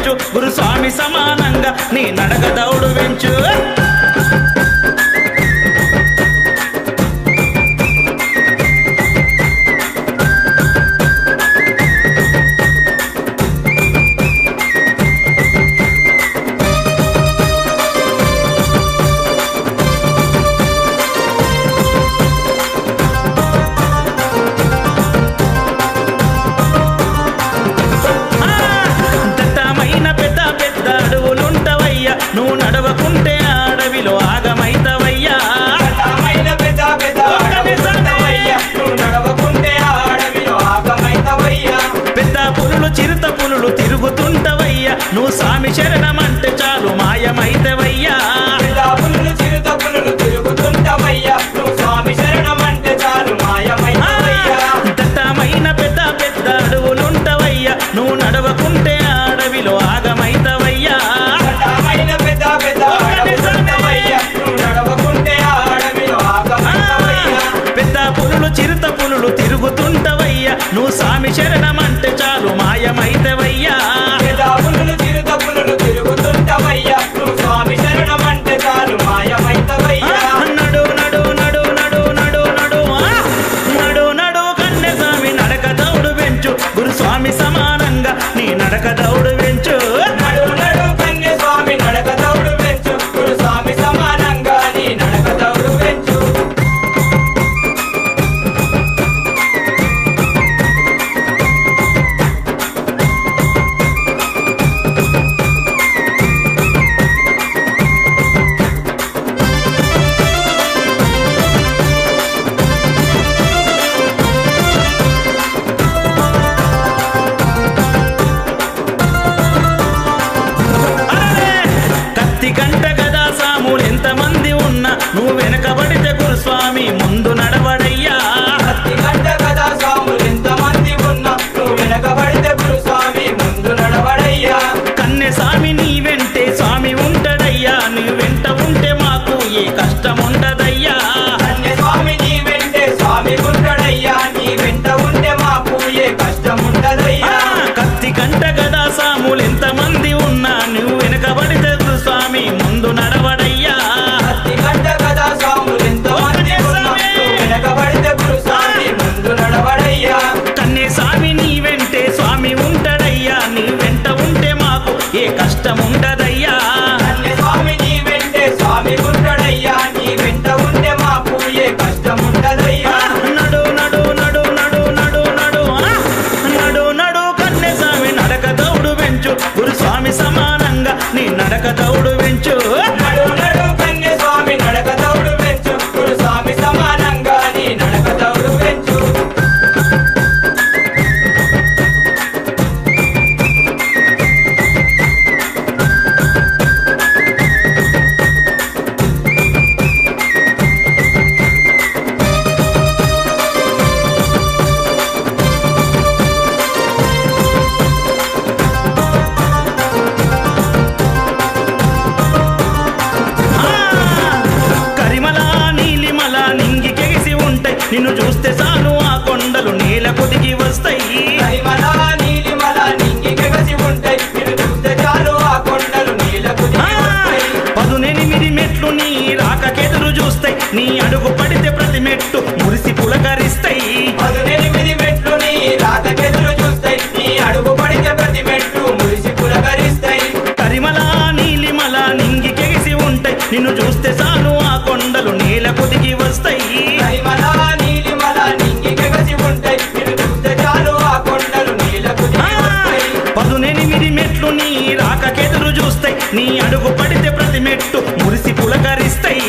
పెంచు గురుస్వామి సమానంగా నీ నడక దౌడు పెంచు నువ్వు నడవకుంటే అడవిలో ఆగమైతవయ్యా పెద్ద పులులు చిరుత పులులు తిరుగుతుంటవయ్యా నువ్వు స్వామి శరణమంటే చాలు మాయమైతవయ్యా దట్టమైన పెద్ద పెద్ద అడవులుంటవయ్యా నువ్వు నడవకుంటే అడవిలో ఆగమైతవయ్యా పెద్ద పులులు చిరుత పులులు తిరుగుతుంటవయ్యా నువ్వు స్వామి శరణమంటే చాలు మాయమైతవయ్యా నడు నడు నడు నడు నడు నడు నడు నడు కన్నె స్వామి నడక దౌడు పెంచు గురుస్వామి సమానంగా నీ నడక దౌడు పెంచు గంట గదా సాములు ఎంతమంది ఉన్నా నువ్వు వెనకబడితే గురుస్వామి ముందు నడవడయ్యా కన్నె స్వామి నీ వెంటే స్వామి ఉంటడయ్యా నీ వెంట ఉంటే మాకు ఏ కష్టం ఉండదయ్యా కత్తి గంట గదా సాములు ఎంతమంది ఉన్నా నువ్వు వెనకబడితే స్వామి ముందు నడవడయ్యా కన్నే స్వామి నీ వెంటే స్వామి ఉంటడయ్యా నీ వెంట ఉంటే మాకు ఏ కష్టం ఉండదయ్యా నడు నడు నడు నడు నడు నడు నడు నడు కన్నే స్వామి నడక దౌడు పెంచు గురుస్వామి సమానంగా నీ నడక దౌడు పెంచు నిన్ను చూస్తే చాలు ఆ కొండలు నేల కొదిగి వస్తాయి పదునెనిమిది మెట్లు నీ రాకకెదురు చూస్తాయి నీ అడుగు పడితే ప్రతి మెట్టు మురిసి పులకరిస్తాయి కరిమల నీలిమల నింగికెగిసి ఉంటాయి నిన్ను చూస్తే చాలు ఆ కొండలు నేల కొదిగి వస్తాయి పదునెనిమిది మెట్లు నీ రాకకెదురు చూస్తాయి నీ అడుగు పడితే ప్రతి మెట్టు మురిసి పులకరిస్తాయి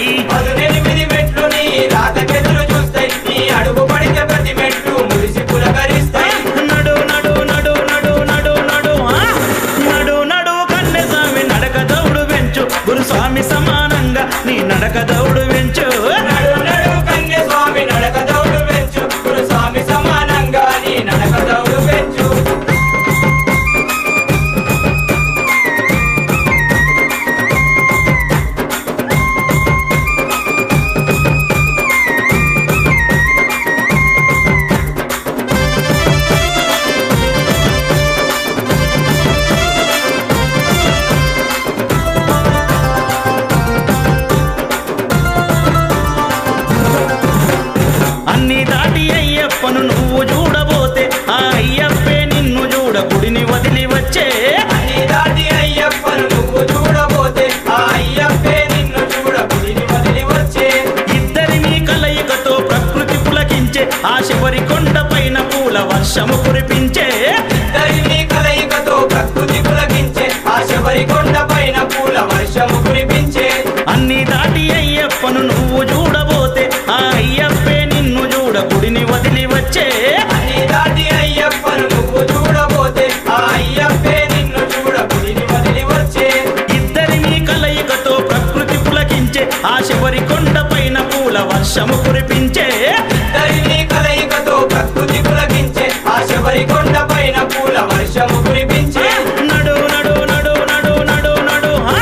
నడు నడు నడు నడు నడు నడు నడు నడు కన్నె స్వామి నడక దౌడు పెంచు గురుస్వామి సమానంగా నీ నడక దౌడు పెంచు అయ్యప్పను నువ్వు చూడబోతే ఆ అయ్యప్పే నిన్ను చూడ గుడిని వదిలి వచ్చే అన్ని దాటి అయ్యప్పను నువ్వు చూడబోతే ఆ అయ్యప్పే నిన్ను చూడ గుడిని వదిలి వచ్చే ఇద్దరిని కలయికతో ప్రకృతి పులకించే ఆ శబరి కొండ పైన పూల వర్షము కురిపించే ఇద్దరిని కలయికతో ప్రకృతి పులకించే ఆ శబరి కొండ పైన పూల వర్షము కురిపించే నడు నడు నడు నడు నడు నడు ఆ!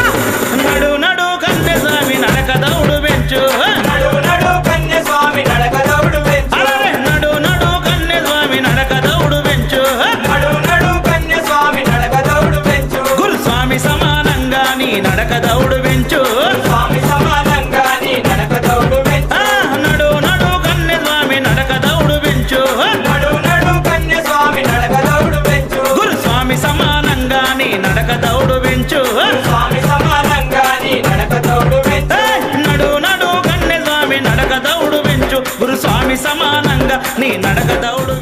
నడు నడు కన్నె స్వామి నడక దౌడు పెంచు నడు నడు కన్య స్వామి నడక దౌడు వెంచు అలరే నడు నడు కన్నె స్వామి నడక దౌడు పెంచు నడు నడు కన్య స్వామి నడక దౌడు వెంచు గురుస్వామి సమానంగా నీ నడక దౌడు పెంచు స్వామి సమానంగా నీ నడక దౌడు వెంచు ఆ! నడు నడు కన్నె స్వామి నడక దౌడు పెంచు నడు నడు కన్య స్వామి నడక దౌడు వెంచు గురుస్వామి సమానంగా నీ నడక దౌడు పెంచు స్వామి సమానంగా నీ నడక దౌడు వెంచు నడు నడు కన్నె స్వామి నడక దౌడు పెంచు గురుస్వామి సమానంగా నీ నడక దౌడు